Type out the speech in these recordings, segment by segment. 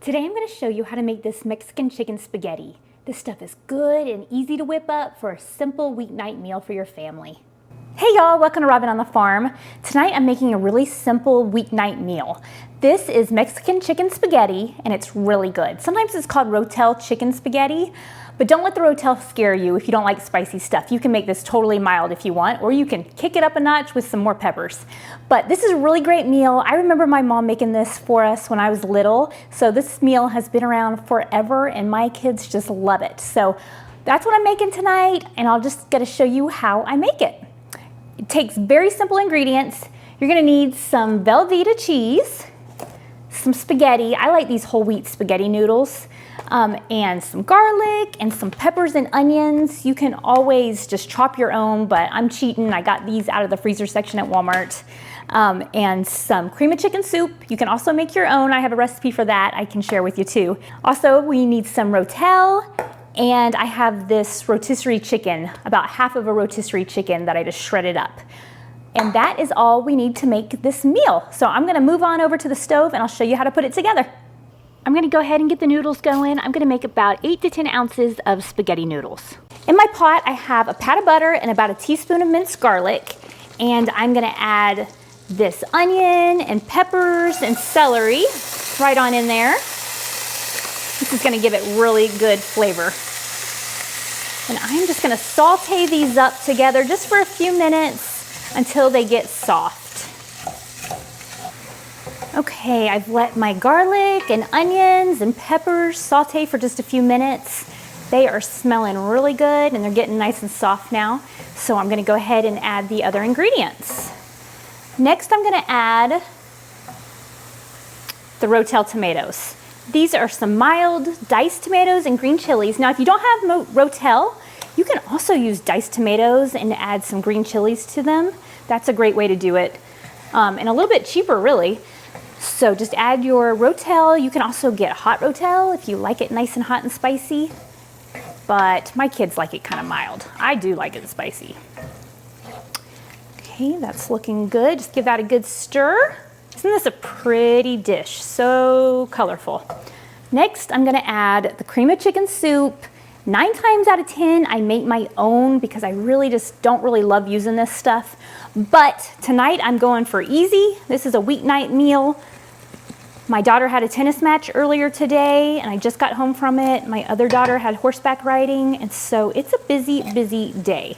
Today I'm going to show you how to make this Mexican chicken spaghetti. This stuff is good and easy to whip up for a simple weeknight meal for your family. Hey y'all, welcome to Robin on the Farm. Tonight I'm making a really simple weeknight meal. This is Mexican chicken spaghetti and it's really good. Sometimes it's called Rotel chicken spaghetti, but don't let the Rotel scare you if you don't like spicy stuff. You can make this totally mild if you want, or you can kick it up a notch with some more peppers. But this is a really great meal. I remember my mom making this for us when I was little, so this meal has been around forever and my kids just love it. So that's what I'm making tonight, and I'll just get to show you how I make it. It takes very simple ingredients. You're gonna need some Velveeta cheese, some spaghetti. I like these whole wheat spaghetti noodles, and some garlic and some peppers and onions. You can always just chop your own, but I'm cheating. I got these out of the freezer section at Walmart. And some cream of chicken soup. You can also make your own. I have a recipe for that I can share with you too. Also, we need some Rotel, and I have this rotisserie chicken, about half of a rotisserie chicken that I just shredded up. And that is all we need to make this meal. So I'm gonna move on over to the stove and I'll show you how to put it together. I'm gonna go ahead and get the noodles going. I'm gonna make about 8 to 10 ounces of spaghetti noodles. In my pot, I have a pat of butter and about a teaspoon of minced garlic. And I'm gonna add this onion and peppers and celery right on in there. This is gonna give it really good flavor. And I'm just gonna saute these up together just for a few minutes until they get soft. Okay, I've let my garlic and onions and peppers saute for just a few minutes. They are smelling really good and they're getting nice and soft now. So I'm gonna go ahead and add the other ingredients. Next, I'm gonna add the Rotel tomatoes. These are some mild diced tomatoes and green chilies. Now, if you don't have Rotel, you can also use diced tomatoes and add some green chilies to them. That's a great way to do it, and a little bit cheaper, really. So just add your Rotel. You can also get hot Rotel if you like it nice and hot and spicy, but my kids like it kind of mild. I do like it spicy. Okay, that's looking good. Just give that a good stir. Isn't this a pretty dish? So colorful. Next, I'm gonna add the cream of chicken soup. 9 times out of 10, I make my own because I really just don't really love using this stuff. But tonight I'm going for easy. This is a weeknight meal. My daughter had a tennis match earlier today and I just got home from it. My other daughter had horseback riding, and so it's a busy, busy day.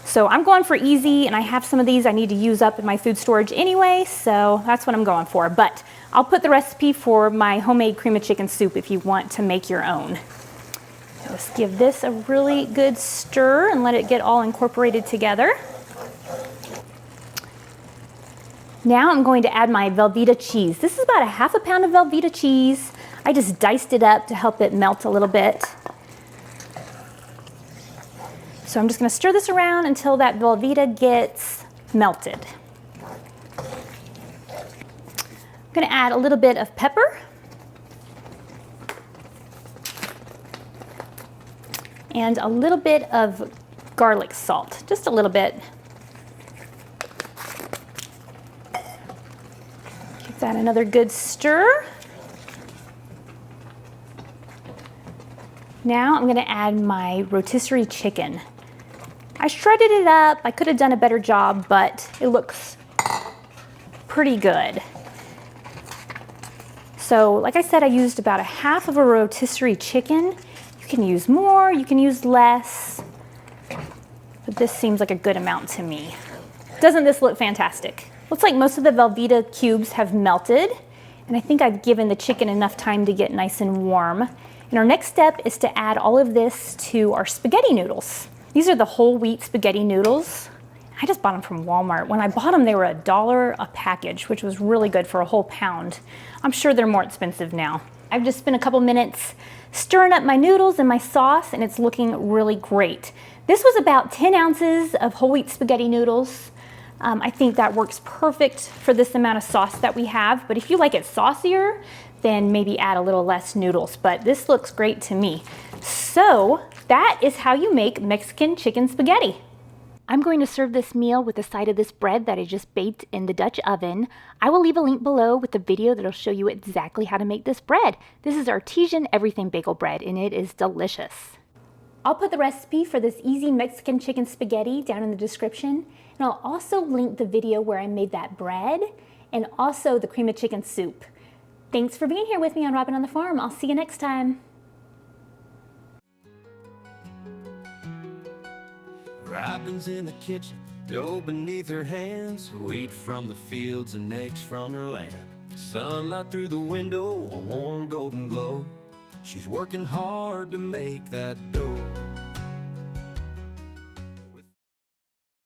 So I'm going for easy, and I have some of these I need to use up in my food storage anyway, so that's what I'm going for. But I'll put the recipe for my homemade cream of chicken soup if you want to make your own. Just give this a really good stir and let it get all incorporated together. Now I'm going to add my Velveeta cheese. This is about a half a pound of Velveeta cheese. I just diced it up to help it melt a little bit. So I'm just gonna stir this around until that Velveeta gets melted. I'm gonna add a little bit of pepper. And a little bit of garlic salt, just a little bit. Give that another good stir. Now I'm gonna add my rotisserie chicken. I shredded it up. I could have done a better job, but it looks pretty good. So like I said, I used about a half of a rotisserie chicken. You can use more, you can use less, but this seems like a good amount to me. Doesn't this look fantastic? Looks like most of the Velveeta cubes have melted, and I think I've given the chicken enough time to get nice and warm. And our next step is to add all of this to our spaghetti noodles. These are the whole wheat spaghetti noodles. I just bought them from Walmart. When I bought them, they were $1 a package, which was really good for a whole pound. I'm sure they're more expensive now. I've just spent a couple minutes stirring up my noodles and my sauce, and it's looking really great. This was about 10 ounces of whole wheat spaghetti noodles. I think that works perfect for this amount of sauce that we have, but if you like it saucier, then maybe add a little less noodles, but this looks great to me. So that is how you make Mexican chicken spaghetti. I'm going to serve this meal with a side of this bread that I just baked in the Dutch oven. I will leave a link below with a video that'll show you exactly how to make this bread. This is artesian everything bagel bread and it is delicious. I'll put the recipe for this easy Mexican chicken spaghetti down in the description, and I'll also link the video where I made that bread and also the cream of chicken soup. Thanks for being here with me on Robin on the Farm. I'll see you next time. Robin's in the kitchen, dough beneath her hands, wheat from the fields and eggs from her land. Sunlight through the window, a warm golden glow. She's working hard to make that dough.